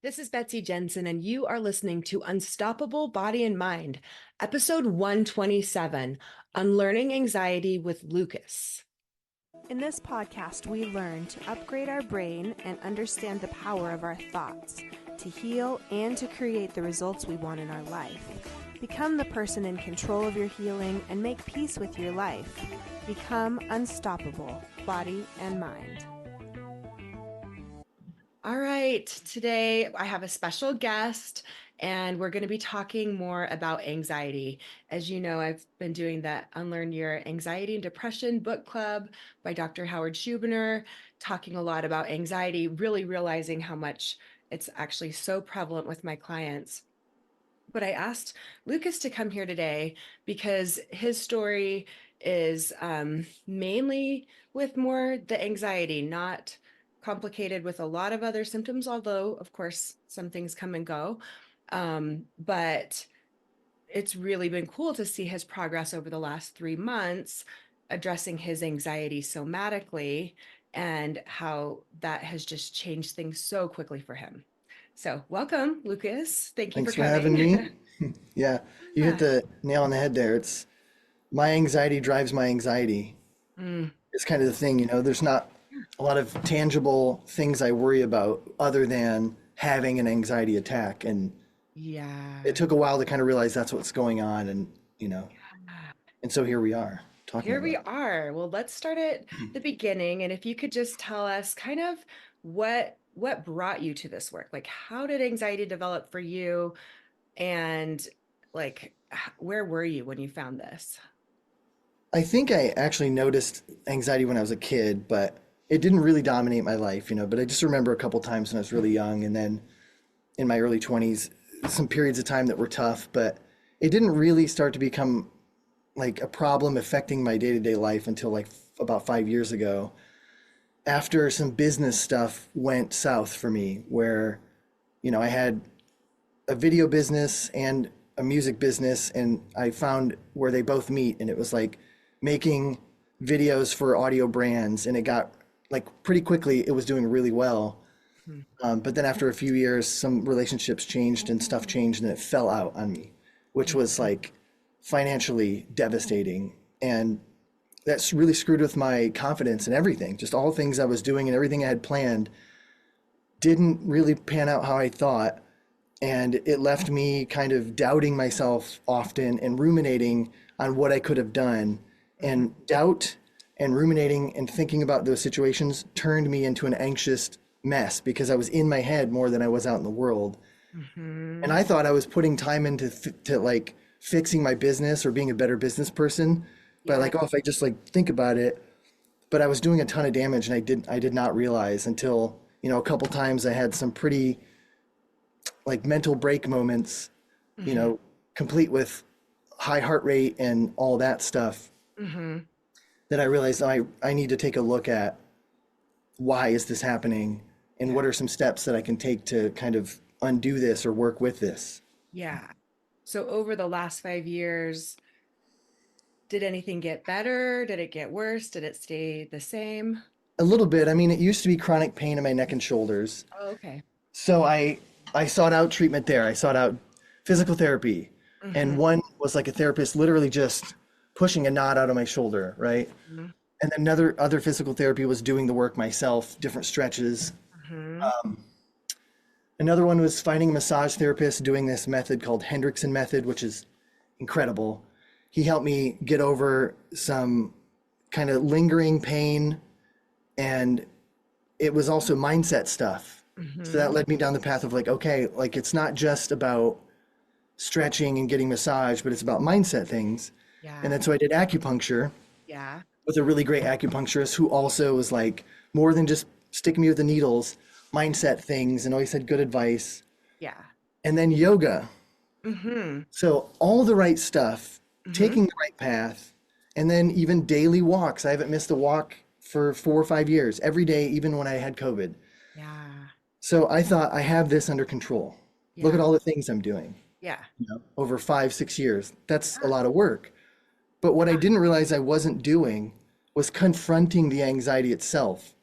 This is Betsy Jensen, and you are listening to Unstoppable Body and Mind, episode 127, Unlearning Anxiety with Lucas. In this podcast, we learn to upgrade our brain and understand the power of our thoughts, to heal and to create the results we want in our life. Become the person in control of your healing and make peace with your life. Become unstoppable, body and mind. All right, today I have a special guest, and we're going to be talking more about anxiety. As you know, I've been doing the Unlearn Your Anxiety and Depression book club by Dr. Howard Schubiner, talking a lot about anxiety, really realizing how much it's actually so prevalent with my clients. But I asked Lucas to come here today because his story is mainly with more the anxiety, not complicated with a lot of other symptoms, although, of course, some things come and go. But it's really been cool to see his progress over the last 3 months, addressing his anxiety somatically and how that has just changed things so quickly for him. So welcome, Lucas. Thank you for Thanks for having me. coming. Yeah, you hit the nail on the head there. It's my anxiety drives my anxiety. Mm, It's kind of the thing, there's not a lot of tangible things I worry about other than having an anxiety attack. And yeah. it took a while to kind of realize that's what's going on. And so here we are talking Here we about it. are. Well, let's start at the beginning. And if you could just tell us kind of what brought you to this work? Like, how did anxiety develop for you? And like, where were you when you found this? I think I actually noticed anxiety when I was a kid, but it didn't really dominate my life, but I just remember a couple times when I was really young and then in my early 20s, some periods of time that were tough, but it didn't really start to become like a problem affecting my day-to-day life until like about 5 years ago, after some business stuff went south for me, where, I had a video business and a music business, and I found where they both meet, and it was like making videos for audio brands, and it got like pretty quickly, it was doing really well. But then after a few years, some relationships changed and stuff changed, and it fell out on me, which was like financially devastating. And that's really screwed with my confidence and everything. Just all the things I was doing and everything I had planned didn't really pan out how I thought. And it left me kind of doubting myself often and ruminating on what I could have done. And doubt and ruminating and thinking about those situations turned me into an anxious mess because I was in my head more than I was out in the world. And I thought I was putting time into to like fixing my business or being a better business person by like, oh, if I just like think about it. But I was doing a ton of damage, and I did not realize until, a couple times I had some pretty like mental break moments, complete with high heart rate and all that stuff, that I realized I need to take a look at why is this happening and what are some steps that I can take to kind of undo this or work with this. Yeah. So over the last 5 years, did anything get better? Did it get worse? Did it stay the same? A little bit. I mean, it used to be chronic pain in my neck and shoulders. Oh, okay. So I sought out treatment there. I sought out physical therapy. And one was like a therapist literally just pushing a knot out of my shoulder, right? And then other physical therapy was doing the work myself, different stretches. Another one was finding a massage therapist doing this method called Hendrickson method, which is incredible. He helped me get over some kind of lingering pain, and it was also mindset stuff. So that led me down the path of like, okay, like it's not just about stretching and getting massage, but it's about mindset things. Yeah. And then so I did acupuncture Yeah. with a really great acupuncturist who also was like more than just sticking me with the needles, mindset things, and always had good advice. Yeah. And then yoga. So all the right stuff, taking the right path, and then even daily walks. I haven't missed a walk for 4 or 5 years, every day, even when I had COVID. Yeah. So I thought I have this under control. Look at all the things I'm doing, Yeah. over 5, 6 years. That's a lot of work. But what I didn't realize I wasn't doing was confronting the anxiety itself.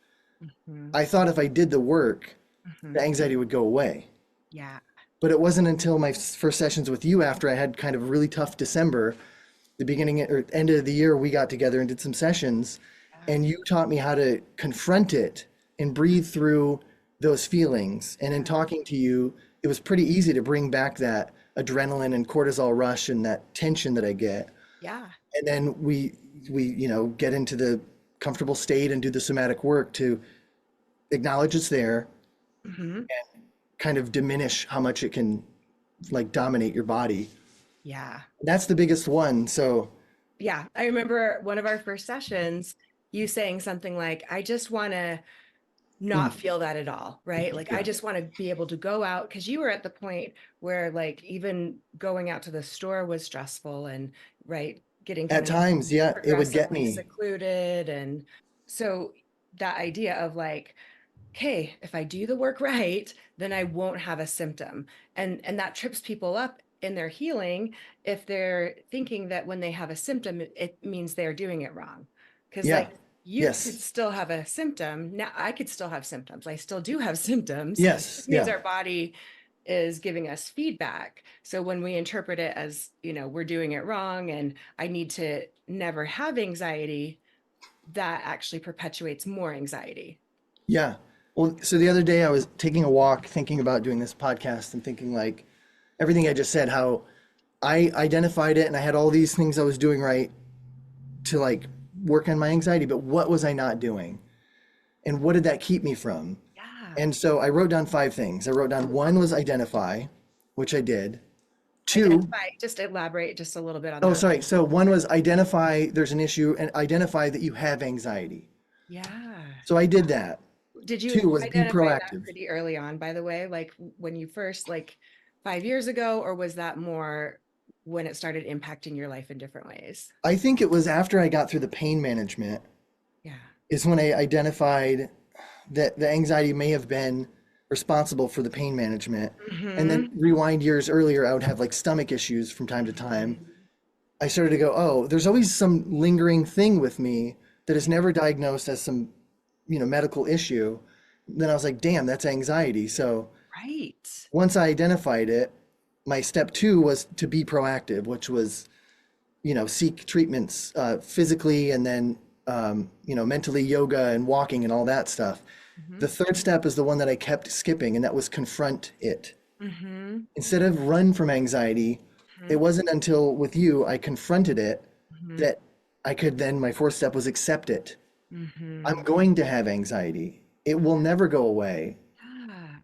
I thought if I did the work, the anxiety would go away. Yeah. But it wasn't until my first sessions with you, after I had kind of a really tough December, the beginning or end of the year, we got together and did some sessions, Yeah. and you taught me how to confront it and breathe through those feelings. And in talking to you, it was pretty easy to bring back that adrenaline and cortisol rush and that tension that I get. Yeah. And then we get into the comfortable state and do the somatic work to acknowledge it's there, Hmm. kind of diminish how much it can like dominate your body. Yeah. That's the biggest one. So Yeah. I remember one of our first sessions, you saying something like, I just want to not mm, feel that at all, right? Like, I yeah, just want to be able to go out because you were at the point where, like, even going out to the store was stressful and, right, getting at kind of times, yeah, it would get progressively me. secluded. And so that idea of like, okay, if I do the work right, then I won't have a symptom. And that trips people up in their healing if they're thinking that when they have a symptom, it means they're doing it wrong. Because Yeah. like you could Yes. still have a symptom. Now I could still have symptoms. I still do have symptoms. Yes. It means Yeah. our body is giving us feedback. So when we interpret it as, we're doing it wrong and I need to never have anxiety, that actually perpetuates more anxiety. Yeah. Well, so the other day I was taking a walk thinking about doing this podcast and thinking like everything I just said, how I identified it and I had all these things I was doing right to like work on my anxiety, but what was I not doing? And what did that keep me from? Yeah. And so I wrote down five things. I wrote down one was identify, which I did. Two, Identify, just elaborate just a little bit on oh, that. sorry. So one was identify there's an issue and identify that you have anxiety. Yeah. So I did that. Did you Two was be identify that proactive. pretty early on, by the way? Like when you first, like 5 years ago, or was that more when it started impacting your life in different ways? I think it was after I got through the pain management Yeah. is when I identified that the anxiety may have been responsible for the pain management. And then Hmm. rewind years earlier, I would have like stomach issues from time to time. I started to go, oh, there's always some lingering thing with me that is never diagnosed as some, medical issue. Then I was like, damn, that's anxiety. So Right. once I identified it, my step two was to be proactive, which was, seek treatments physically and then, mentally yoga and walking and all that stuff. Hmm. The third step is the one that I kept skipping, and that was confront it. Hmm. Instead of run from anxiety, it wasn't until with you I confronted it Hmm. that I could then, my fourth step was accept it. I'm Hmm. going to have anxiety. It will never go away. Yeah.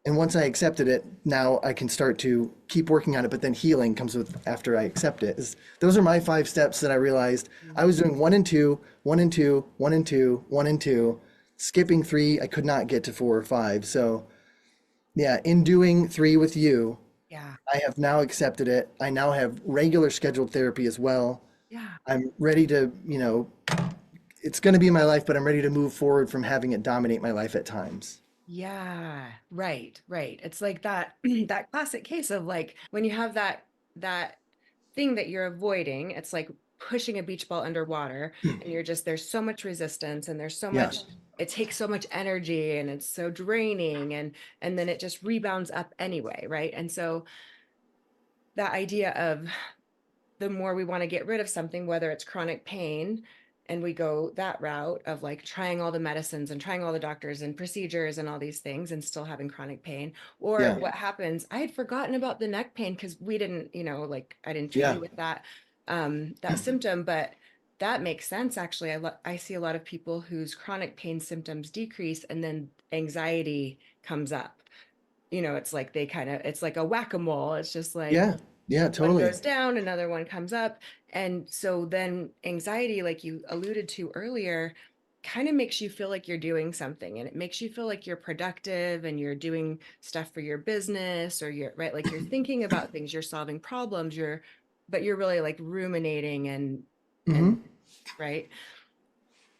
And once I accepted it, now I can start to keep working on it, but then healing comes with after I accept it. Those are my five steps that I realized I was doing one and two, one and two, one and two, one and two, skipping three. I could not get to four or five. So, yeah, in doing three with you, Yeah. I have now accepted it. I now have regular scheduled therapy as well. Yeah. I'm ready to, it's going to be my life, but I'm ready to move forward from having it dominate my life at times. Yeah, right, right. It's like that that classic case of like when you have that thing that you're avoiding, it's like pushing a beach ball underwater and you're just there's so much resistance and there's so Yeah. much it takes so much energy and it's so draining and then it just rebounds up anyway, right? And so that idea of the more we want to get rid of something, whether it's chronic pain, and we go that route of like trying all the medicines and trying all the doctors and procedures and all these things and still having chronic pain. Or Yeah. what happens, I had forgotten about the neck pain because we didn't, like I didn't treat Yeah. you with that symptom, but that makes sense actually. I see a lot of people whose chronic pain symptoms decrease and then anxiety comes up. It's like it's like a whack-a-mole. It's just like Yeah. Yeah. one Totally. goes down, another one comes up. And so then anxiety, like you alluded to earlier, kind of makes you feel like you're doing something and it makes you feel like you're productive and you're doing stuff for your business or you're right, like you're thinking about things, you're solving problems, but you're really like ruminating and Hmm. right.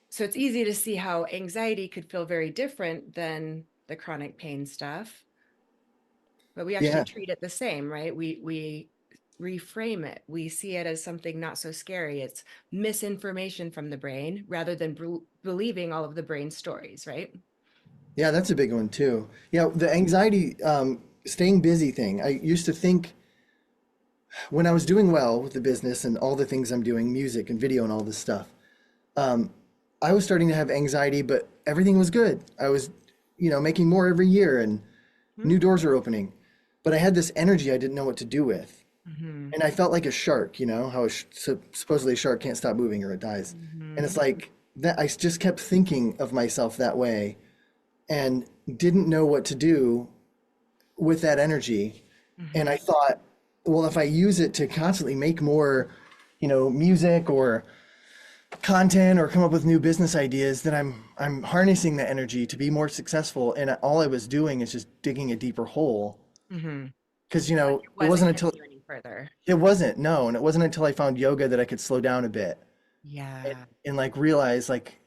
So it's easy to see how anxiety could feel very different than the chronic pain stuff, but we actually Yeah. treat it the same, right? We reframe it. We see it as something not so scary. It's misinformation from the brain rather than believing all of the brain stories, right? Yeah. That's a big one too. Yeah. The anxiety staying busy thing. I used to think when I was doing well with the business and all the things I'm doing, music and video and all this stuff, um, I was starting to have anxiety, but everything was good. I was, making more every year and new doors are opening. But I had this energy I didn't know what to do with. Mm-hmm. And I felt like a shark, how supposedly a shark can't stop moving or it dies. And Mm-hmm. it's like that I just kept thinking of myself that way and didn't know what to do with that energy. And Mm-hmm. I thought, well, if I use it to constantly make more, music or content or come up with new business ideas, then I'm harnessing the energy to be more successful. And all I was doing is just digging a deeper hole. Mm-hmm. Because, Like it it wasn't wasn't getting until you any further. it wasn't, no, and it wasn't until I found yoga that I could slow down a bit and, Yeah. like realize like,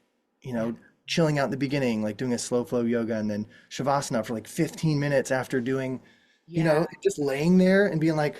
Yeah. chilling out in the beginning, like doing a slow flow yoga and then shavasana for like 15 minutes after doing, Yeah. just laying there and being like,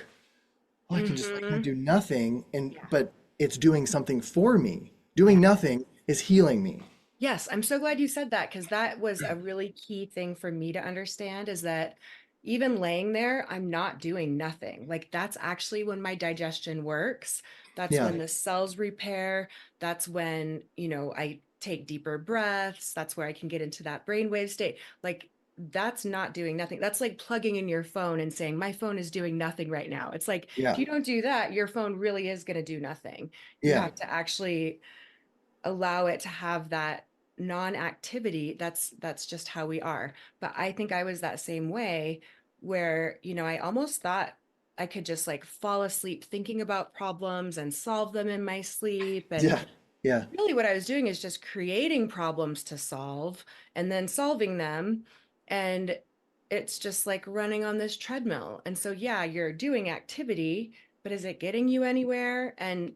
oh, I can just lay here and Mm-hmm. do nothing. And, Yeah. but it's doing something for me. Yeah. Doing nothing is healing me. Yes, I'm so glad you said that because that was a really key thing for me to understand is that even laying there, I'm not doing nothing. Like that's actually when my digestion works. That's Yeah. when the cells repair. That's when, I take deeper breaths. That's where I can get into that brainwave state. Like that's not doing nothing. That's like plugging in your phone and saying, my phone is doing nothing right now. It's like, if Yeah. you don't do that, your phone really is going to do nothing. You Yeah. have to actually allow it to have that non-activity. That's just how we are. But I think I was that same way where, I almost thought I could just like fall asleep thinking about problems and solve them in my sleep. And Yeah. Yeah. really what I was doing is just creating problems to solve and then solving them. And it's just like running on this treadmill. And so yeah, you're doing activity, but is it getting you anywhere? And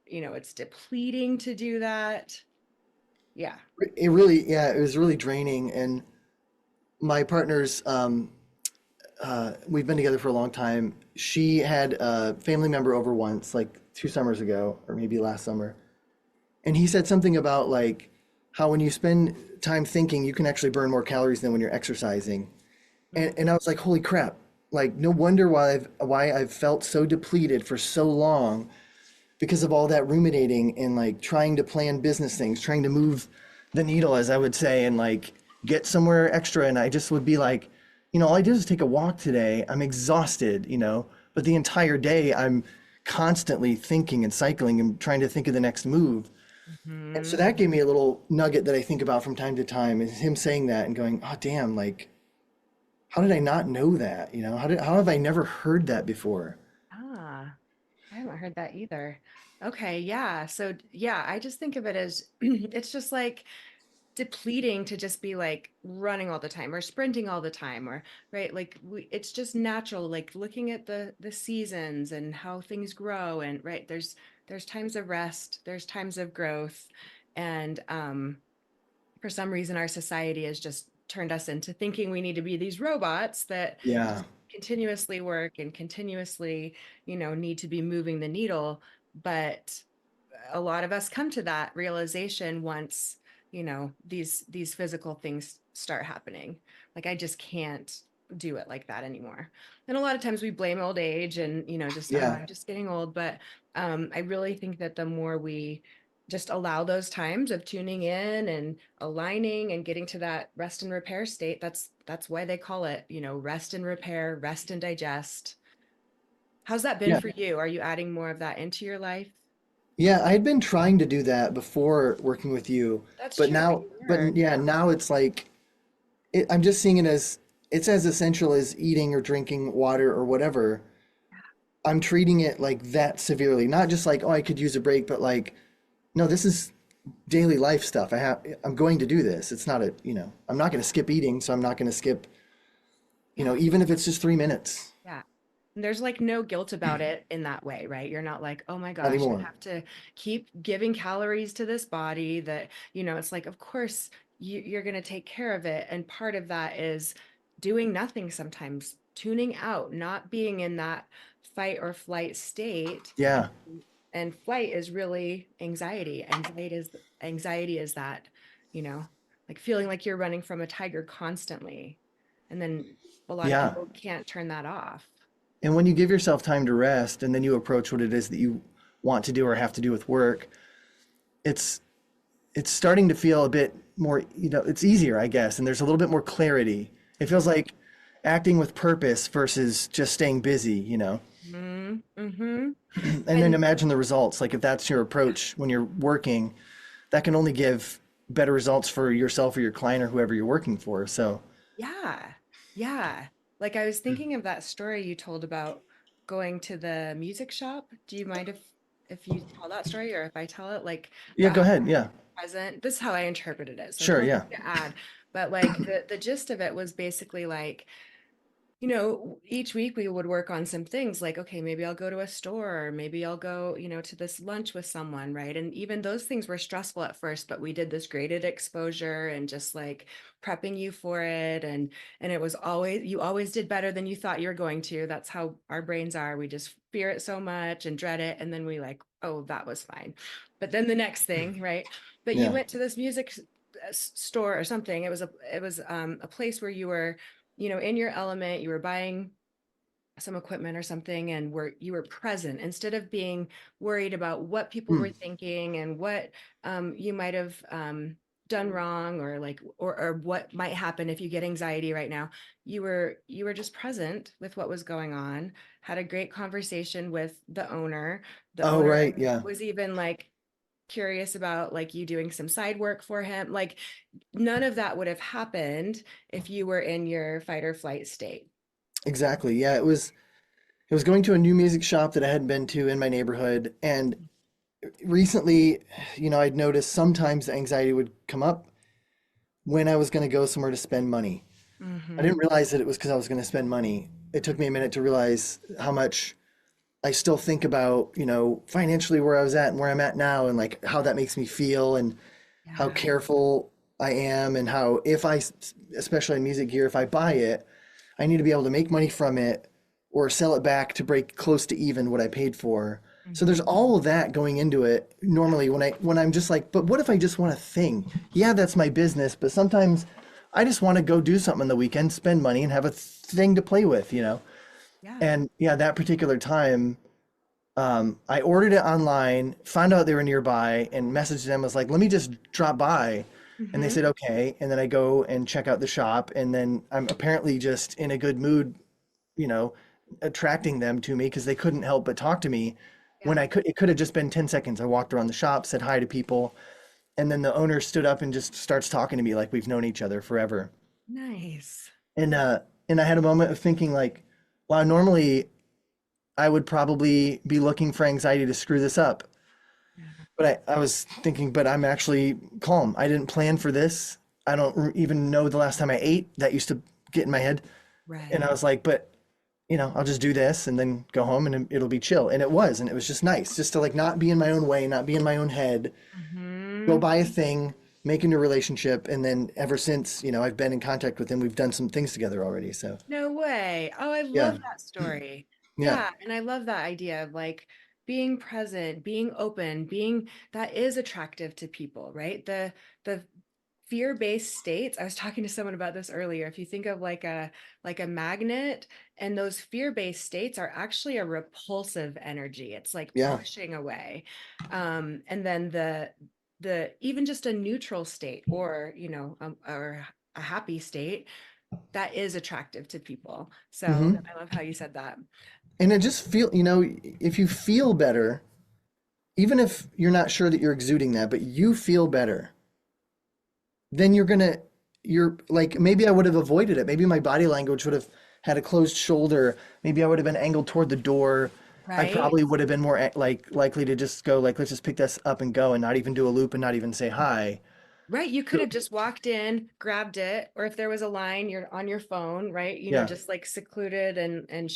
it's depleting to do that. Yeah. It really, yeah, it was really draining. And my partner's, we've been together for a long time. She had a family member over once, like 2 summers ago, or maybe last summer. And he said something about like how when you spend time thinking, you can actually burn more calories than when you're exercising. And I was like, holy crap. Like, no wonder why I've felt so depleted for so long because of all that ruminating and like trying to plan business things, trying to move the needle, as I would say, and like get somewhere extra. And I just would be like, all I did is take a walk today. I'm exhausted, but the entire day I'm constantly thinking and cycling and trying to think of the next move. And so Mm-hmm. that gave me a little nugget that I think about from time to time is him saying that and going, oh, damn, like, how did I not know that? How have I never heard that before? Ah, I haven't heard that either. Okay, yeah. So yeah, I just think of it as it's just like depleting to just be like running all the time or sprinting all the time or right like it's just natural like looking at the seasons and how things grow and right there's times of rest, there's times of growth. And for some reason our society has just turned us into thinking we need to be these robots that Yeah. just continuously work and continuously need to be moving the needle. But a lot of us come to that realization once these physical things start happening. Like I just can't do it like that anymore. And a lot of times we blame old age and just Yeah. I'm just getting old. But I really think that the more we just allow those times of tuning in and aligning and getting to that rest and repair state, that's why they call it rest and repair, rest and digest. How's that been Yeah. for you? Are you adding more of that into your life? Yeah. I had been trying to do that before working with you, That's but true. now, You but were. yeah, now it's like, I'm just seeing it as it's as essential as eating or drinking water or whatever. I'm treating it like that severely, not just like, oh, I could use a break, but like, no, this is daily life stuff. I'm going to do this. It's not I'm not going to skip eating, so I'm not going to skip, Yeah. even if it's just 3 minutes Yeah. And there's like no guilt about it in that way, right? You're not like, oh my gosh, I anymore. have to keep giving calories to this body that, it's like, of course, you're going to take care of it. And part of that is doing nothing sometimes, tuning out, not being in that fight or flight state. Yeah. And flight is really anxiety. Anxiety is that, you know, like feeling like you're running from a tiger constantly. And then a lot of Yeah. people can't turn that off. And when you give yourself time to rest and then you approach what it is that you want to do or have to do with work, it's it's starting to feel a bit more, it's easier, I guess, and there's a little bit more clarity. It feels like acting with purpose versus just staying busy. Mm-hmm. Mm-hmm. And then And imagine the results. Like if that's your approach when you're working, that can only give better results for yourself or your client or whoever you're working for. So, yeah, yeah. Like I was thinking of that story you told about going to the music shop. Do you mind if you tell that story or if I tell it? Like yeah, about go how ahead. Yeah. present. This is how I interpreted it. So Sure. feel Yeah. free to add. But like the gist of it was basically like each week we would work on some things like, okay, maybe I'll go to a store, or maybe I'll go, to this lunch with someone, right? And even those things were stressful at first, but we did this graded exposure and just like prepping you for it. And it was always, you always did better than you thought you were going to. That's how our brains are. We just fear it so much and dread it. And then we like, oh, that was fine. But then the next thing, right? But you Yeah. went to this music store or something. It was a place where you were in your element, you were buying some equipment or something and you were present instead of being worried about what people Hmm. were thinking and what you might have done wrong or like or what might happen if you get anxiety right now. You were just present with what was going on, had a great conversation with the owner. The Oh, owner right. Yeah. was even like curious about like you doing some side work for him. Like none of that would have happened if you were in your fight or flight state. Exactly. Yeah. It was going to a new music shop that I hadn't been to in my neighborhood. And recently, I'd noticed sometimes the anxiety would come up when I was going to go somewhere to spend money. I Mm-hmm. didn't realize that it was because I was going to spend money. It took me a minute to realize how much I still think about, financially where I was at and where I'm at now and like how that makes me feel and how Yeah. careful I am and how if especially in music gear, if I buy it, I need to be able to make money from it or sell it back to break close to even what I paid for. So there's Mm-hmm. all of that going into it normally when I'm just like, but what if I just want a thing? Yeah, that's my business, but sometimes I just want to go do something on the weekend, spend money and have a thing to play with. Yeah. And yeah, that particular time, I ordered it online, found out they were nearby, and messaged them. Was like, "Let me just drop by," and they Mm-hmm. said, "Okay." And then I go and check out the shop, and then I'm apparently just in a good mood, you know, attracting them to me because they couldn't help but talk to me when Yeah. it could have just been 10 seconds. I walked around the shop, said hi to people, and then the owner stood up and just starts talking to me like we've known each other forever. Nice. And I had a moment of thinking like, wow, normally I would probably be looking for anxiety to screw this up. Yeah. But I was thinking, but I'm actually calm. I didn't plan for this. I don't even know the last time I ate. That used to get in my head. And I Right. was like, but I'll just do this and then go home and it'll be chill. And it was, and it was just nice just to like not be in my own way, not be in my own head, go Mm-hmm. buy a thing, make a new relationship. And then ever since, I've been in contact with him, we've done some things together already. So No way. Oh, I yeah, love that story. yeah, Yeah, and I love that idea of like being present, being open, being that is attractive to people, right? The fear-based states. I was talking to someone about this earlier. If you think of like a magnet, and those fear-based states are actually a repulsive energy. It's like yeah. pushing away. And then the even just a neutral state or a happy state that is attractive to people. So Hmm. I love how you said that. And it just if you feel better, even if you're not sure that you're exuding that, but you feel better, then you're like, maybe I would have avoided it. Maybe my body language would have had a closed shoulder. Maybe I would have been angled toward the door. I Right? probably would have been more like likely to just go like, let's just pick this up and go and not even do a loop and not even say hi. Right. You could So, have just walked in, grabbed it, or if there was a line, you're on your phone, right? yeah, Just like secluded and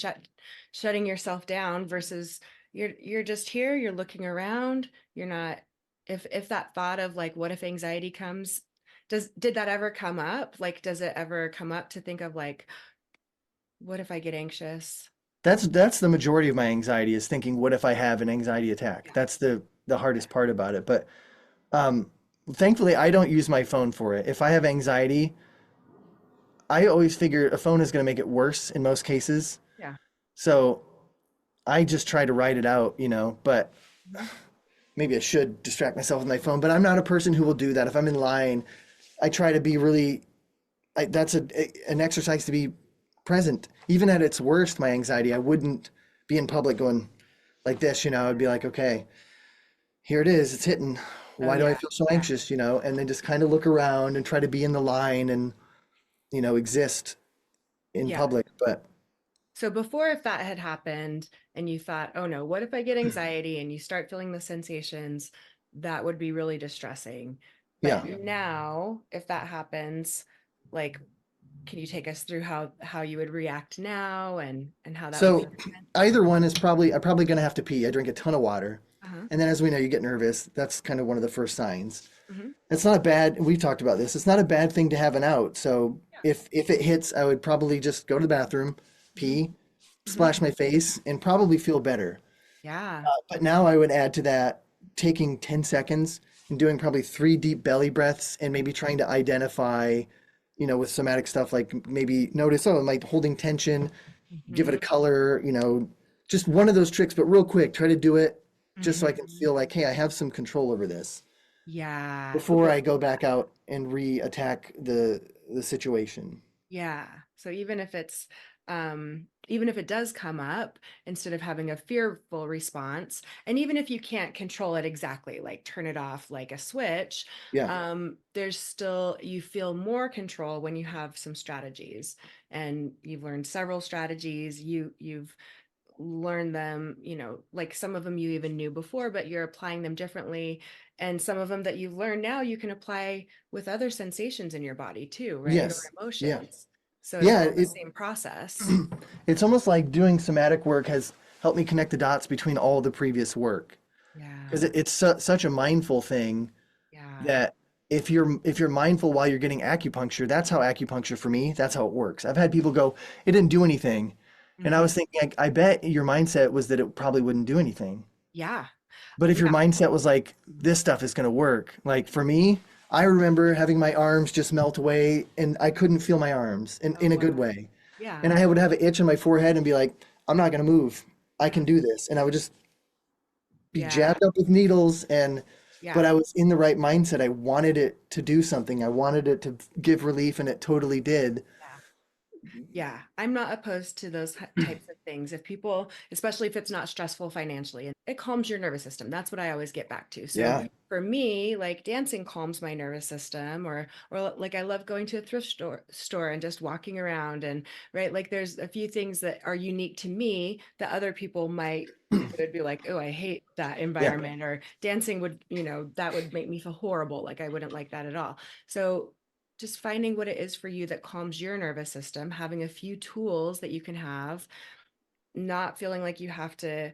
shutting yourself down versus you're just here, you're looking around, you're not if that thought of like what if anxiety comes, did that ever come up? Like does it ever come up to think of like what if I get anxious? that's the majority of my anxiety is thinking, what if I have an anxiety attack? Yeah. That's the hardest part about it. But um, thankfully, I don't use my phone for it. If I have anxiety, I always figure a phone is going to make it worse in most cases. Yeah. So I just try to write it out, but Mhm. maybe I should distract myself with my phone, but I'm not a person who will do that. If I'm in line, I try to be really, that's an exercise to be present. Even at its worst, my anxiety, I wouldn't be in public going like this, I'd be like, okay, here it is, it's hitting. Oh Why do I yeah. feel so Yeah. anxious, And then just kind of look around and try to be in the line and, exist in Yeah. public. But So before, if that had happened and you thought, oh no, what if I get anxiety and you start feeling the sensations, that would be really distressing. But yeah. now, if that happens, like, can you take us through how you would react now and how that would be So different? either one is I'm probably going to have to pee. I drink a ton of water. Uh-huh. And then as we know, you get nervous. That's kind of one of the first signs. Hmm. It's not a bad, we talked about this. It's not a bad thing to have an out. So Yeah. if it hits, I would probably just go to the bathroom, Hmm. pee, Hmm. splash my face, and probably feel better. Yeah. But now I would add to that taking 10 seconds and doing probably 3 deep belly breaths and maybe trying to identify, with somatic stuff, like maybe notice, oh, am I holding tension? Give it a Hmm. color, just one of those tricks, but real quick, try to do it just so I can Hmm. feel like, hey, I have some control over this Yeah. before I go back out and re-attack the situation. Yeah. So even if it does come up, instead of having a fearful response, and even if you can't control it exactly, like turn it off like a switch, Yeah. there's still, you feel more control when you have some strategies, and you've learned several strategies. You've learned them, like some of them you even knew before, but you're applying them differently. And some of them that you've learned now, you can apply with other sensations in your body too, right? Or Yes. Yeah. emotions. So it's Yeah. all the same process. It's almost like doing somatic work has helped me connect the dots between all the previous work because Yeah. it's such a mindful thing Yeah. that if you're mindful while you're getting acupuncture, that's how acupuncture for me, that's how it works. I've had people go, it didn't do anything. And I Hmm. was thinking, I bet your mindset was that it probably wouldn't do anything. Yeah. But if your Yeah. mindset was like, this stuff is going to work, like for me, I remember having my arms just melt away and I couldn't feel my arms Oh, in a good wow. way. Yeah. And I would have an itch on my forehead and be like, I'm not going to move. I Yeah. can do this. And I would just be Yeah. jabbed up with needles but Yeah. I was in the right mindset. I wanted it to do something. I wanted it to give relief and it totally did. Yeah. Yeah, I'm not opposed to those types of things. If people, especially if it's not stressful financially, and it calms your nervous system. That's what I always get back to. So Yeah. for me, like dancing calms my nervous system, or like I love going to a thrift store and just walking around, and right, like there's a few things that are unique to me that other people would be like, oh, I hate that Yeah. environment, or dancing would, that would make me feel horrible. Like I wouldn't like that at all. So just finding what it is for you that calms your nervous system, having a few tools that you can have, not feeling like you have to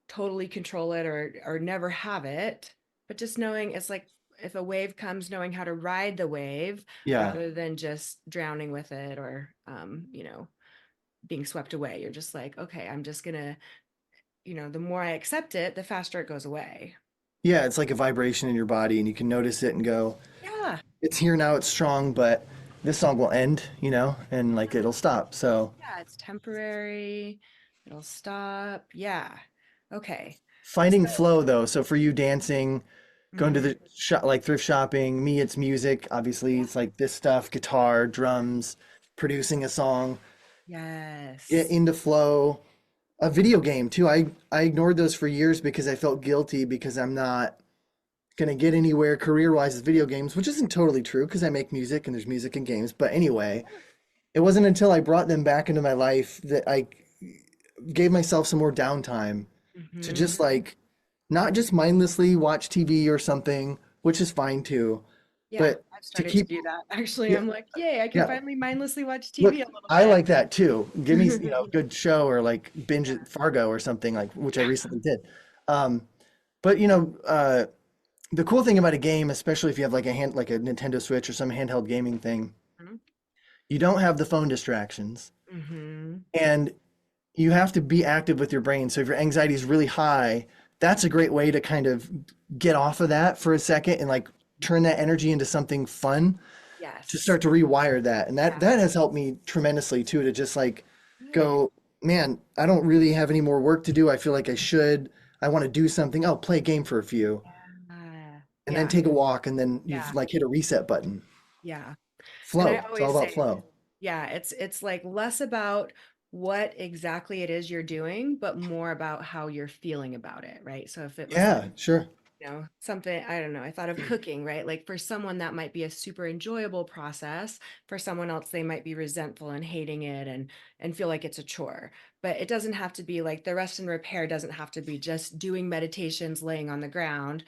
totally control it or never have it, but just knowing it's like if a wave comes, knowing how to ride the wave Yeah. rather than just drowning with it or being swept away. You're just like, okay, I'm just gonna, the more I accept it, the faster it goes away. Yeah. It's like a vibration in your body and you can notice it and go, Yeah. it's here now, it's strong, but this song will end, and like it'll stop. So Yeah, it's temporary. It'll stop. Yeah. Okay. finding So, flow though. So for you dancing, going to mhm. the shop, like thrift shopping, me, it's music. Obviously, Yeah. it's like this stuff, guitar, drums, producing a song, get Yes. into flow. A video game too. I ignored those for years because I felt guilty because I'm not gonna get anywhere career-wise with video games, which isn't totally true because I make music and there's music in games. But anyway, it wasn't until I brought them back into my life that I gave myself some more downtime to Hmm. just like not just mindlessly watch TV or something, which is fine too, Yeah, but I've to started to keep do that. Actually, yeah, I'm like, yay, I can yeah. finally mindlessly watch Look, TV a little I bit. like that too. Give me, good show or like binge Yeah. it Fargo or something like which I Yeah. recently did. Um, but the cool thing about a game, especially if you have like a Nintendo Switch or some handheld gaming thing, you don't have the phone distractions. Mm-hmm. And you have to be active with your brain. So if your anxiety is really high, that's a great way to kind of get off of that for a second and like turn that energy into something fun. to Yes. start to rewire that. And that Yeah. that has helped me tremendously too, to just like Good. go, man, I don't really have any more work to do. I feel like I should. I want to do something. Oh, play a game for a few and then Yeah. take a walk and then you've Yeah. like hit a reset button. Yeah. And I Flow. It's all always about say, flow. yeah, it's like less about what exactly it is you're doing, but more about how you're feeling about it, right? So if it was Yeah, sure. something, I don't know, I thought of cooking, right? Like for someone that might be a super enjoyable process. For someone else, they might be resentful and hating it and feel like it's a chore. But it doesn't have to be like the rest and repair doesn't have to be just doing meditations laying on the ground.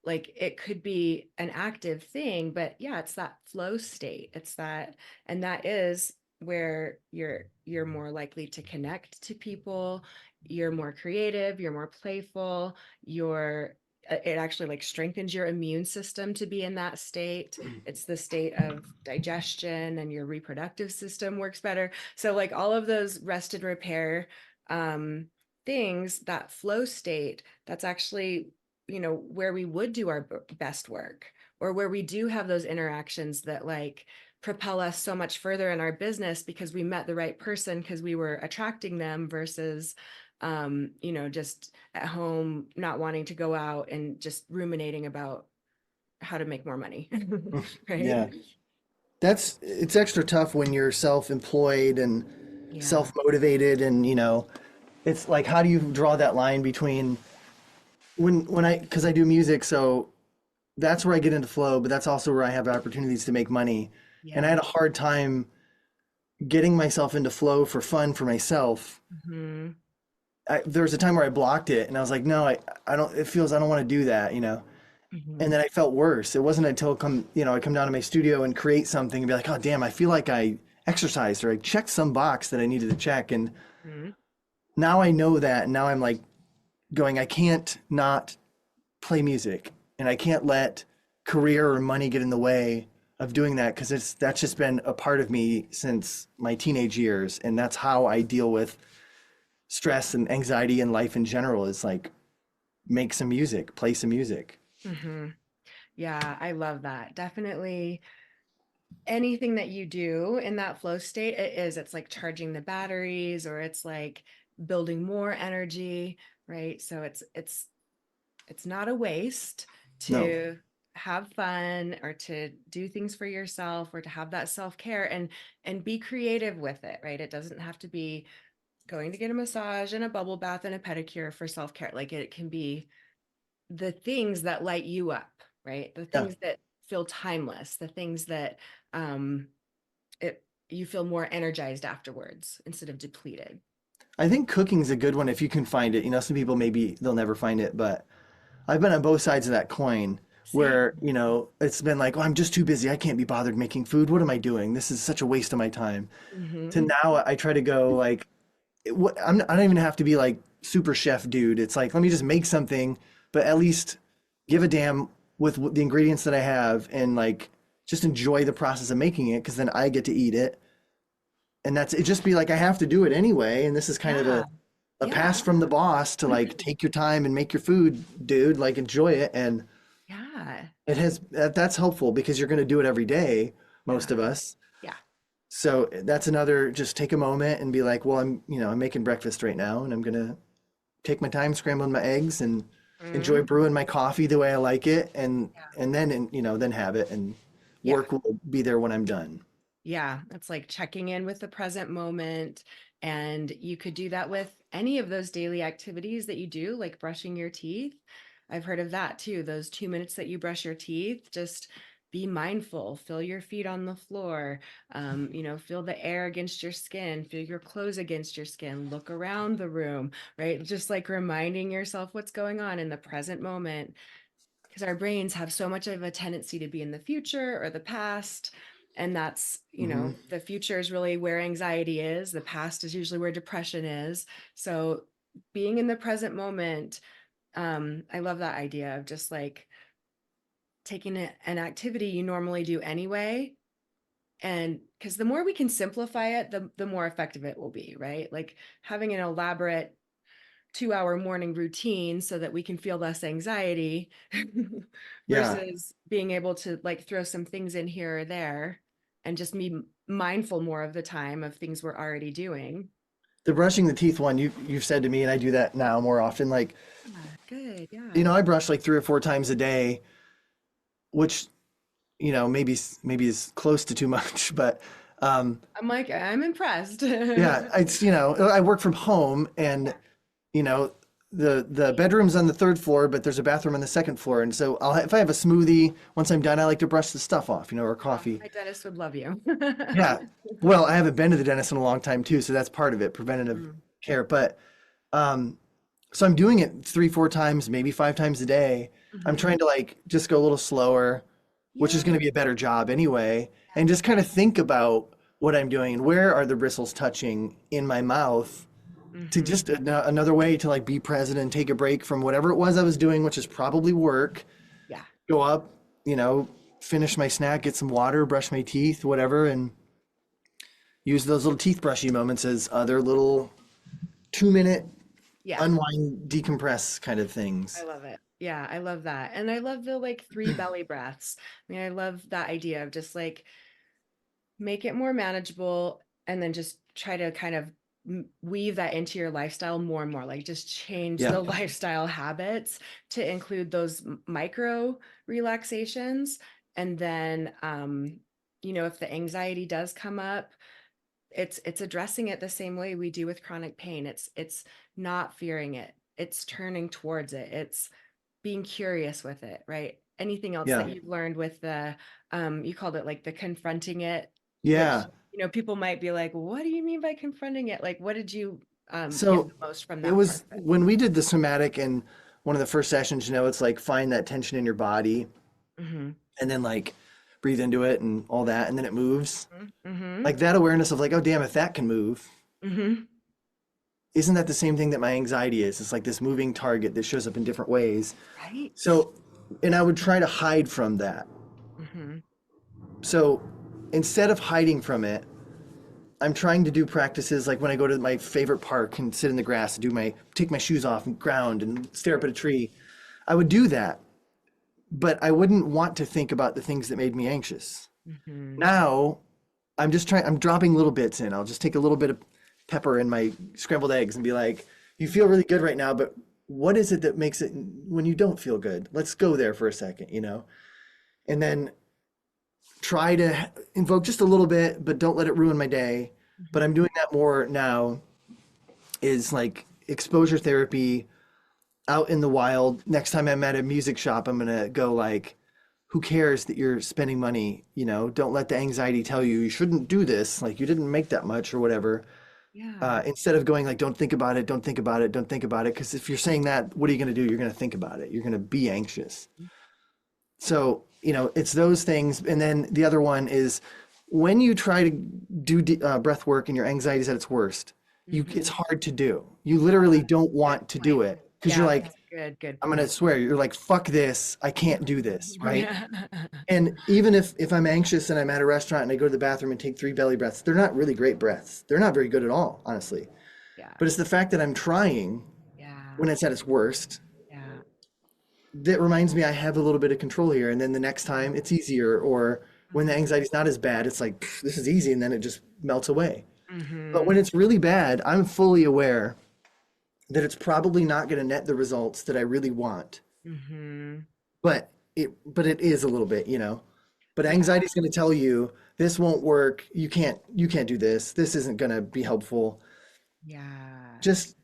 Like it could be an active thing, but yeah, it's that flow state. It's that, and that is where you're more likely to connect to people, you're more creative, you're more playful, you're it actually like strengthens your immune system to be in that state. It's the state of digestion and your reproductive system works better. So like all of those rest and repair um things, that flow state, that's actually where we would do our best work, or where we do have those interactions that like propel us so much further in our business because we met the right person because we were attracting them versus just at home not wanting to go out and just ruminating about how to make more money. Right? Yeah. It's extra tough when you're self-employed and Yeah. self-motivated and it's like how do you draw that line between when I because I do music, so that's where I get into flow, but that's also where I have opportunities to make money. And I Yeah. had a hard time getting myself into flow for fun for myself. Hmm. There was a time where I blocked it and I was like, no, I don't, it feels, I don't want to do that. And Hmm. then I felt worse. It wasn't until I come down to my studio and create something and be like, oh, damn, I feel like I exercised or I checked some box that I needed to check. And Hmm. now I know that. And now I'm like going, I can't not play music and I can't let career or money get in the way of doing that because that's just been a part of me since my teenage years. And that's how I deal with stress and anxiety in life in general is like make some music, play some music. Hmm. Yeah, I love that. Definitely anything that you do in that flow state, it's like charging the batteries or it's like building more energy, right? So it's not a waste No, to have fun or to do things for yourself or to have that self-care and be creative with it, right? It doesn't have to be going to get a massage and a bubble bath and a pedicure for self-care. Like it can be the things that light you up, right? The yeah. things that feel timeless, the things that um it you feel more energized afterwards instead of depleted. I think cooking's a good one if you can find it. Some people maybe they'll never find it, but I've been on both sides of that coin Same. where, it's been like, oh, I'm just too busy. I can't be bothered making food. What am I doing? This is such a waste of my time. To Hmm. now I try to go like, I don't even have to be like super chef dude. It's like, let me just make something, but at least give a damn with the ingredients that I have and like just enjoy the process of making it because then I get to eat it. And that's it, just be like, I have to do it anyway. And this is kind of Yeah. a pass Yeah. from the boss to like take your time and make your food, dude, like enjoy it. And Yeah. that's helpful because you're going to do it every day, most Yeah. of us. Yeah. So that's another, just take a moment and be like, well, I'm making breakfast right now and I'm going to take my time scrambling my eggs and enjoy Mhm. brewing my coffee the way I like it. And, Yeah. and then, then have it and Yeah. work will be there when I'm done. Yeah. It's like checking in with the present moment. And you could do that with any of those daily activities that you do, like brushing your teeth. I've heard of that too. Those 2 minutes that you brush your teeth, just be mindful, feel your feet on the floor, feel the air against your skin, feel your clothes against your skin, look around the room, right? Just like reminding yourself what's going on in the present moment because our brains have so much of a tendency to be in the future or the past. And that's, Hmm. the future is really where anxiety is. The past is usually where depression is. So being in the present moment, I love that idea of just like taking an activity you normally do anyway. And because the more we can simplify it, the more effective it will be, right? Like having an elaborate 2-hour morning routine so that we can feel less anxiety Yeah. versus being able to like throw some things in here or there and just be mindful more of the time of things we're already doing. The brushing the teeth one, you've said to me, and I do that now more often. Like, Yeah, good. you Yeah. know, I brush like 3 or 4 times a day, which, you know, maybe is close to too much, but I'm like, I'm impressed. yeah, it's, you know, I work from home, and you know, the bedroom's on the third floor, but there's a bathroom on the second floor, and so if I have a smoothie, once I'm done, I like to brush the stuff off, you know, or coffee. My dentist would love you. Yeah. Well, I haven't been to the dentist in a long time too, so that's part of it, preventative Mm, care. But um, so I'm doing it 3, 4 times, maybe 5 times a day. I'm mhm. trying to like just go a little slower, which is Yeah. going to be a better job anyway, and just kind of think about what I'm doing and where are the bristles touching in my mouth, to Hmm. just another way to like be present and take a break from whatever it was I was doing, which is probably work. Yeah. Go up, you know, finish my snack, get some water, brush my teeth, whatever, and use those little teeth brushy moments as other little 2 minute Yeah. unwind, decompress kind of I things. love it. Yeah, I love that. And I love the like 3 belly breaths. I mean, I love that idea of just like make it more manageable and then just try to kind of weave that into your lifestyle more and more, like just change Yeah. the lifestyle habits to include those micro relaxations. And then if the anxiety does come up, it's addressing it the same way we do with chronic pain. It's not fearing it, it's turning towards it, it's being curious with it, right? Anything else that Yeah. you've learned with the you called it like the confronting it, which Yeah. people might be like, what do you mean by confronting it? Like, what did you get So the most from it that part was of it? when we did the somatic, and one of the first sessions, you know, it's like find that tension in your body Mm-hmm. and then like breathe into it and all that, and then it moves. Mm-hmm. Like that awareness of like, oh damn, if that can move, Mm-hmm. isn't that the same thing that my anxiety is? It's like this moving target that shows up in different ways. Right. So, and I would try to hide from that. Mm-hmm. So instead of hiding from it, I'm trying to do practices like when I go to my favorite park and sit in the grass and take my shoes off and ground and stare up at a tree. I would do that, but I wouldn't want to think about the things that made me anxious. Mm-hmm. Now I'm dropping little bits in. I'll just take a little bit of pepper in my scrambled eggs and be like, you feel really good right now, but what is it that makes it when you don't feel good? Let's go there for a second, you know? And then try to invoke just a little bit, but don't let it ruin my day. But I'm Mm-hmm. doing that more now, is like exposure therapy out in the wild. Next time I'm at a music shop, I'm gonna go like, who cares that you're spending money? You know, don't let the anxiety tell you you shouldn't do this. Like you didn't make that much or whatever. Yeah. Instead of going like, don't think about it, don't think about it, don't think about it. Because if you're saying that, what are you gonna do? You're gonna think about it. You're gonna be anxious. So, you know, it's those things. And then the other one is when you try to do breath work and your anxiety is at its worst, it's Mm-hmm. hard to do. You literally don't Good want to do point. it because you're Yeah, like, that's a good I'm gonna point. swear, you're like, fuck this, I can't do this, right? Yeah. And even if I'm anxious and I'm at a restaurant and I go to the bathroom and take 3 belly breaths, they're not really great breaths. They're not very good at all, honestly. Yeah. But it's the fact that I'm trying Yeah. when it's at its worst Yeah. that reminds me I have a little bit of control here. And then the next time it's easier, or when the Mhm. anxiety's not as bad, it's like, "Pff, this is easy," and then it just melts away. But when Mhm. it's really bad, I'm fully aware that it's probably not going to net the results that I really want. Mhm. But it is a little bit, you know. But Yeah. anxiety is going to tell you this won't work. You can't do this. This isn't going to be helpful. Yeah. Just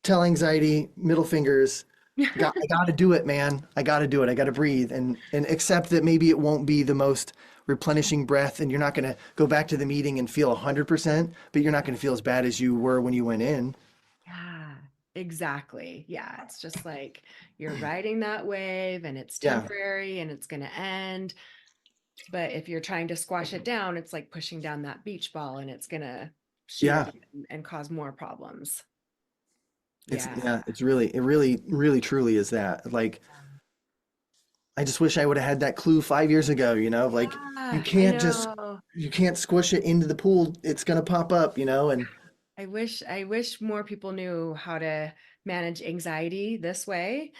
tell anxiety, middle fingers, I got to do it, man. I got to do it. I got to breathe and accept that maybe it won't be the most replenishing breath, and you're not going to go back to the meeting and feel 100%, but you're not going to feel as bad as you were when you went in. Yeah. Exactly. Yeah. It's just like you're riding that wave and it's Yeah. temporary and it's going to end. But if you're trying to squash it down, it's like pushing down that beach ball and it's going to shoot Yeah. up and cause more problems. It's Yeah. yeah, it really truly is that. Like I just wish I would have had that clue 5 years ago, you know, like you Yeah. I can't just know. you can't squish it into the pool. It's gonna pop up, you know, and I wish more people knew how to manage anxiety this way,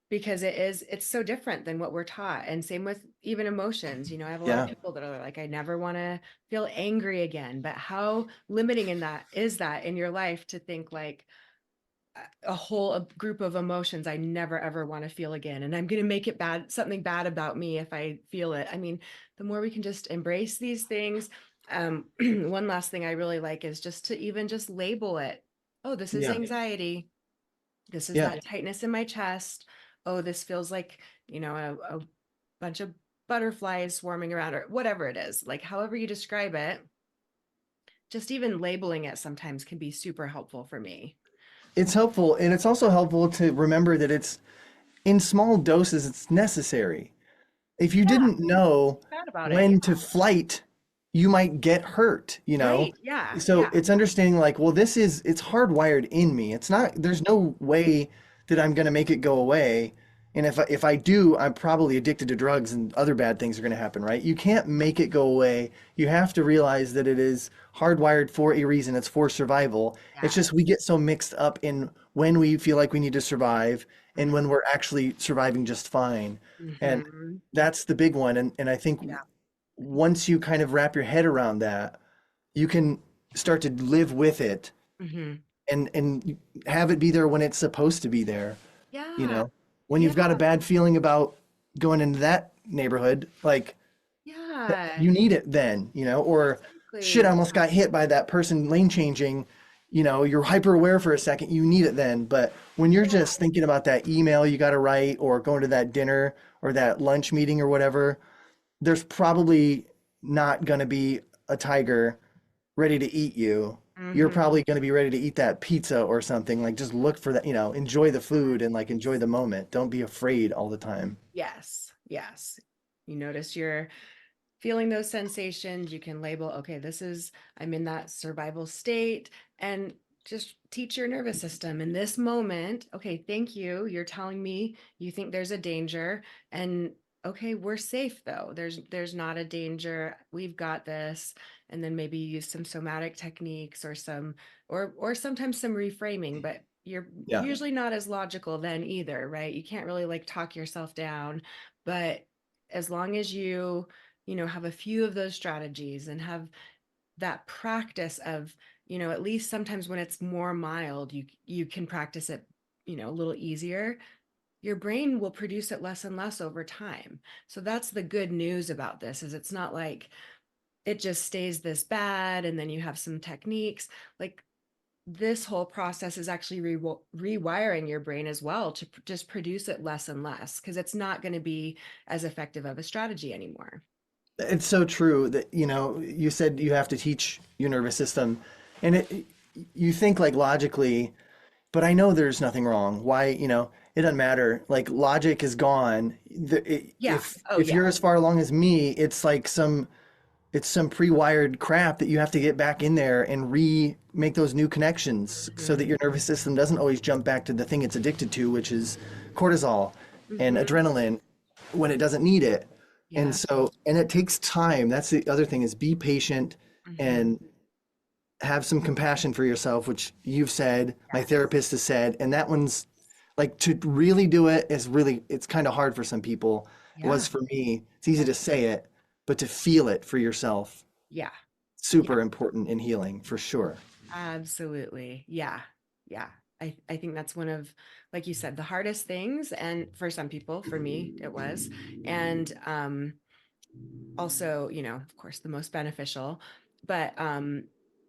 because it's so different than what we're taught. And same with even emotions. I have a lot of Yeah. people that are like, I never want to feel angry again. But how limiting in that is that in your life to think like a group of emotions I never ever want to feel again. And I'm going to make it bad, something bad about me if I feel it. I mean, the more we can just embrace these things. One last thing I really like is just to even just label it. Oh, this is Yeah. anxiety. This is Yeah. that tightness in my chest. Oh, this feels like, a bunch of butterflies swarming around, or whatever it is. Like, however you describe it, just even labeling it sometimes can be super helpful for me. It's helpful. And it's also helpful to remember that it's in small doses, it's necessary. If you Yeah, didn't know bad about it. when to flight, you might get hurt, you know? Right. Yeah. So Yeah. it's understanding like, well, it's hardwired in me. It's not, there's no way that I'm going to make it go away. And if I do, I'm probably addicted to drugs and other bad things are going to happen, right? You can't make it go away. You have to realize that it is hardwired for a reason. It's for survival. It's just we Yes. get so mixed up in when we feel like we need to survive and Mm-hmm. when we're actually surviving just fine. And Mm-hmm. that's the big one. And I think Yeah. once you kind of wrap your head around that, you can start to live with it Mm-hmm. and have it be there when it's supposed to be there, you Yeah. know? When Yeah. you've got a bad feeling about going into that neighborhood, like Yeah. you need it then, or shit, I Exactly. almost got hit by that person lane changing, you're hyper aware for a second, you need it then. But when you're Yeah. just thinking about that email you got to write or going to that dinner or that lunch meeting or whatever, there's probably not going to be a tiger ready to eat you. You're Mm-hmm. probably going to be ready to eat that pizza or something. Like just look for that, enjoy the food and like enjoy the moment. Don't be afraid all the time. Yes. Yes. You notice you're feeling those sensations. You can label, okay, I'm in that survival state, and just teach your nervous system in this moment. Okay, thank you. You're telling me you think there's a danger, and okay, we're safe though. There's not a danger. We've got this. And then maybe use some somatic techniques or or sometimes some reframing, but you're Yeah. usually not as logical then either, right? You can't really like talk yourself down, but as long as you have a few of those strategies and have that practice of, at least sometimes when it's more mild, you can practice it, a little easier. Your brain will produce it less and less over time. So that's the good news about this, is it's not like it just stays this bad and then you have some techniques. Like, this whole process is actually rewiring your brain as well to just produce it less and less, because it's not going to be as effective of a strategy anymore. It's so true that, you said you have to teach your nervous system and you think like logically, but I know there's nothing wrong. Why, it doesn't matter. Like logic is gone. Yeah. Oh, If yeah. you're as far along as me, it's some pre-wired crap that you have to get back in there and make those new connections so that Hmm. your nervous system doesn't always jump back to the thing it's addicted to, which is cortisol and Hmm. adrenaline when it doesn't need it. And Yeah. so, and it takes time. That's the other thing is be patient Hmm. and have some compassion for yourself, which you've said, my Yes. therapist has said, and that one's like to really do it is really, it's kind of hard for some people. It Yeah. was for me. It's easy Yeah. to say it, but to feel it for yourself, Yeah. Yeah. super important in healing for sure. Absolutely. Yeah. Yeah. I think that's one of, like you said, the hardest things. And for some people, for me, it was. And also, of course, the most beneficial. But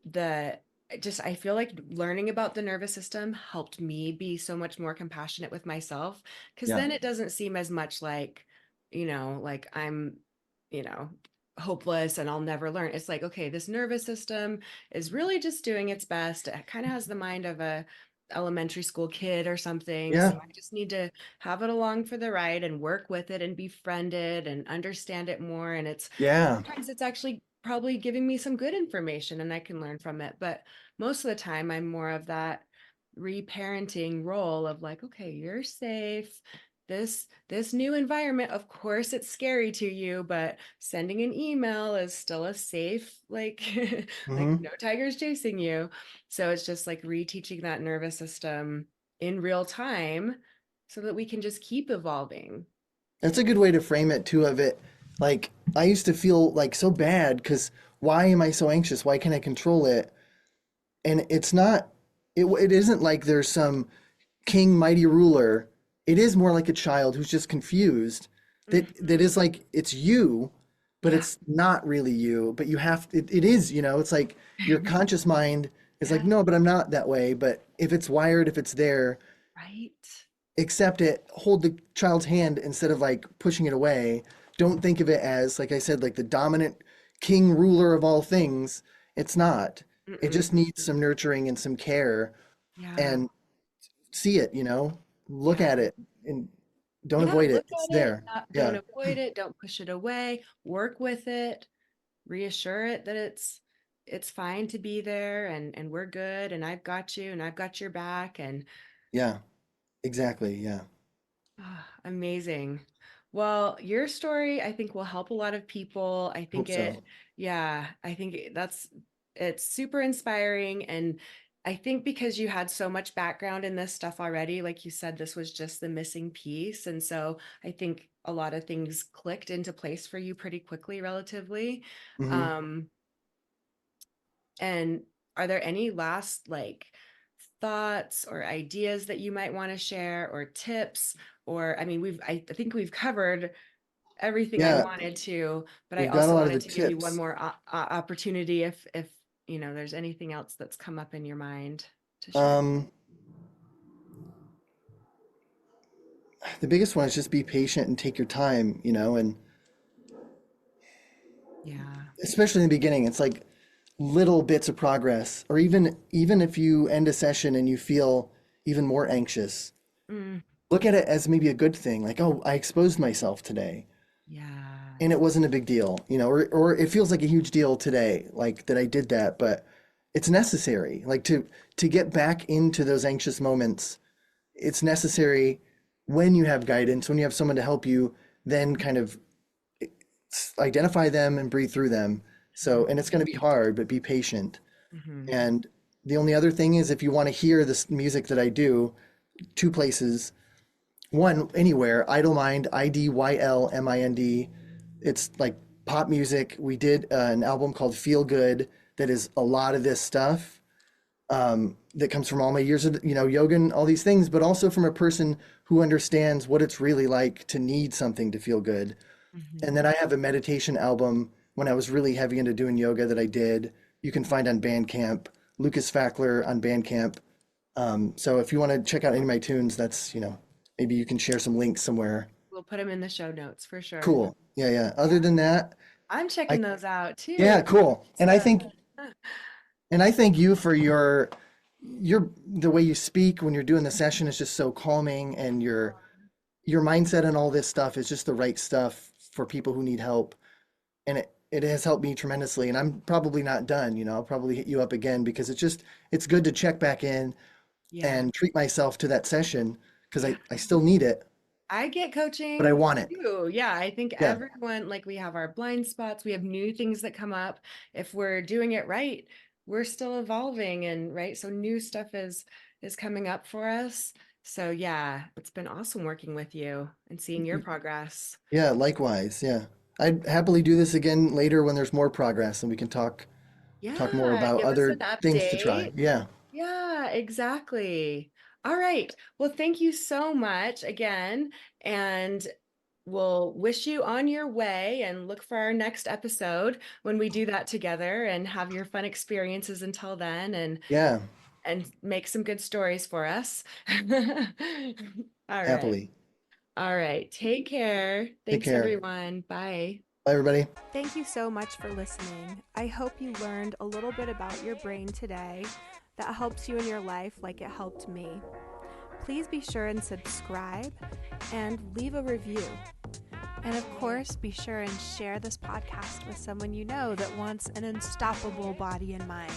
the just I feel like learning about the nervous system helped me be so much more compassionate with myself, because Yeah. then it doesn't seem as much like, like I'm, you know, hopeless and I'll never learn. It's like, okay, this nervous system is really just doing its best. It kind of has the mind of a elementary school kid or something. So Yeah. I just need to have it along for the ride and work with it and befriend it and understand it more. And Yeah. sometimes it's actually probably giving me some good information and I can learn from it. But most of the time, I'm more of that reparenting role of like, okay, you're safe. this new environment, of course it's scary to you, but sending an email is still a safe, like like Hmm. no tigers chasing you. So it's just like reteaching that nervous system in real time so that we can just keep evolving. That's a good way to frame it too. Of it, like I used to feel like so bad because why am I so anxious? Why can't I control it? And it's not. It isn't like there's some king mighty ruler. It is more like a child who's just confused. That Mhm. is like it's you, but Yeah. it's not really you. But you have it is. It's like your conscious mind is like Yeah. no, but I'm not that way. But if it's wired, if it's there, Right. accept it, hold the child's hand instead of like pushing it away. Don't think of it as, like I said, like the dominant king ruler of all things. It's not. It Mm-mm. just needs some nurturing and some care Yeah. and see it, look Yeah. at it and don't Yeah. avoid it. Look It's at it. there. Don't Yeah. avoid it. Don't push it away. Work with it. Reassure it that it's fine to be there and we're good and I've got you and I've got your back and Yeah. Exactly. Yeah. amazing. Well, your story I think will help a lot of people. I think Hope so. yeah, I think it's super inspiring and I think because you had so much background in this stuff already, like you said, this was just the missing piece. And so I think a lot of things clicked into place for you pretty quickly, relatively. Hmm. Um, And are there any last like thoughts or ideas that you might want to share or tips? Or I mean, I think we've covered everything I Yeah. wanted to, but I We've got a also lot of the wanted to give you one tips. more opportunity if there's anything else that's come up in your mind to share. Um, the biggest one is just be patient and take your time, and Yeah. especially in the beginning, it's like little bits of progress, or even if you end a session and you feel even more anxious, Mm, look at it as maybe a good thing, like, oh, I exposed myself today yeah. and it wasn't a big deal, or it feels like a huge deal today, like that I did that, but it's necessary, like to get back into those anxious moments. It's necessary when you have guidance, when you have someone to help you, then kind of identify them and breathe through them. So, and it's going to be hard, but be patient. Mm-hmm. And the only other thing is, if you want to hear this music that I do, two places. One, anywhere, Idlemind, IDYLMIND. It's like pop music. We did an album called Feel Good that is a lot of this stuff, that comes from all my years of, yoga and all these things, but also from a person who understands what it's really like to need something to feel good. And Mm-hmm. then I have a meditation album when I was really heavy into doing yoga that I did. You can find on Bandcamp, Lucas Fackler on Bandcamp. So if you want to check out any of my tunes, that's, maybe you can share some links somewhere. We'll put them in the show notes for sure. Cool. Yeah, yeah. Other than that, I'm I checking those out too. yeah, cool. And I So, think and I thank you for your the way you speak when you're doing the session is just so calming, and your mindset and all this stuff is just the right stuff for people who need help. And it has helped me tremendously. And I'm probably not done, I'll probably hit you up again because it's good to check back in yeah. and treat myself to that session because Yeah. I still need it, I get but I coaching want it. too. Yeah, I think Yeah. everyone, like we have our blind spots, we have new things that come up. If we're doing it right, we're still evolving and right. So new stuff is coming up for us. So yeah, it's been awesome working with you and seeing your progress. Yeah, likewise. Yeah. I'd happily do this again later when there's more progress and we can talk more Yeah, about give us an other things to try. update. Yeah. Yeah, exactly. All right. Well, thank you so much again. And we'll wish you on your way and look for our next episode when we do that together and have your fun experiences until then Yeah. and make some good stories for us. All right. Happily. All right. Take care. Take Thanks, care. everyone. Bye. Bye, everybody. Thank you so much for listening. I hope you learned a little bit about your brain today that helps you in your life like it helped me. Please be sure and subscribe and leave a review. And of course, be sure and share this podcast with someone you know that wants an unstoppable body and mind.